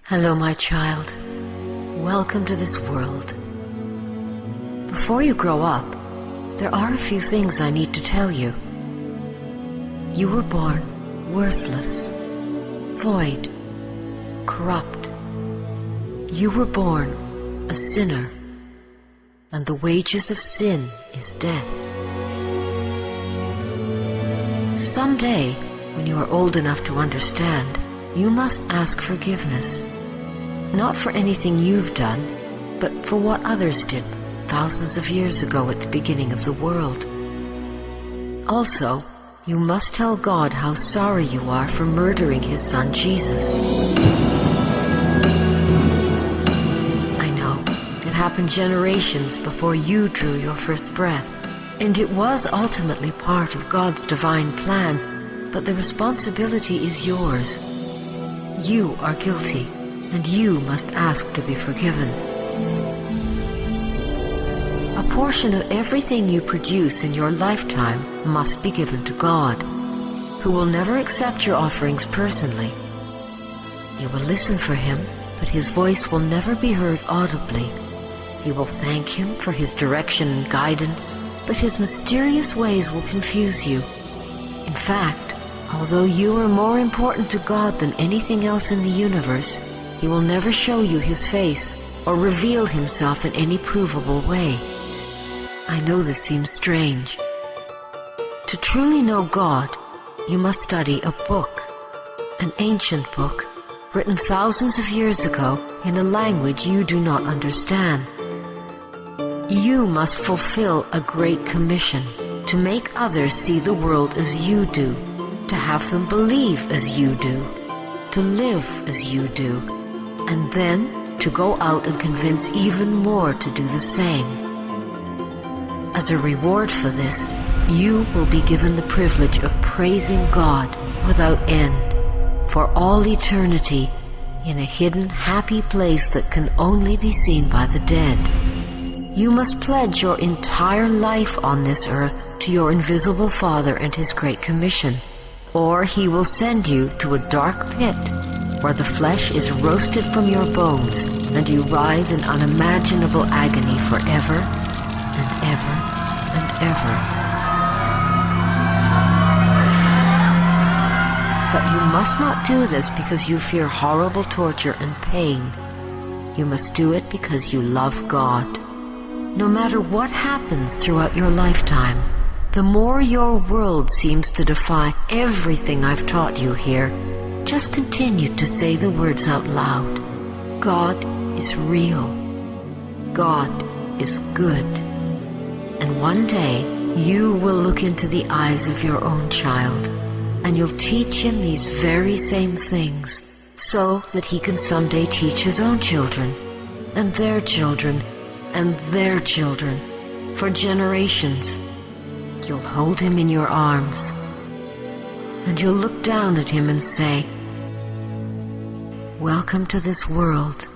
Hello, my child. Welcome to this world. Before you grow up, there are a few things I need to tell you. You were born worthless, void, corrupt. You were born a sinner, and the wages of sin is death. Someday, when you are old enough to understand, you must ask forgiveness. Not for anything you've done, but for what others did thousands of years ago at the beginning of the world. Also, you must tell God how sorry you are for murdering His Son Jesus. I know, it happened generations before you drew your first breath, and it was ultimately part of God's divine plan, but the responsibility is yours. You are guilty, and you must ask to be forgiven. A portion of everything you produce in your lifetime must be given to God, who will never accept your offerings personally. You will listen for Him, but His voice will never be heard audibly. You will thank Him for His direction and guidance, but His mysterious ways will confuse you. In fact, although you are more important to God than anything else in the universe, He will never show you His face or reveal Himself in any provable way. I know this seems strange. To truly know God, you must study a book, an ancient book, written thousands of years ago in a language you do not understand. You must fulfill a great commission to make others see the world as you do, to have them believe as you do, to live as you do, and then to go out and convince even more to do the same. As a reward for this, you will be given the privilege of praising God without end, for all eternity, in a hidden, happy place that can only be seen by the dead. You must pledge your entire life on this earth to your invisible Father and His Great Commission, or He will send you to a dark pit where the flesh is roasted from your bones and you writhe in unimaginable agony forever and ever and ever. But you must not do this because you fear horrible torture and pain. You must do it because you love God. No matter what happens throughout your lifetime, the more your world seems to defy everything I've taught you here, just continue to say the words out loud. God is real. God is good. And one day, you will look into the eyes of your own child, and you'll teach him these very same things, so that he can someday teach his own children, and their children, and their children, for generations. You'll hold him in your arms, and you'll look down at him and say, "Welcome to this world.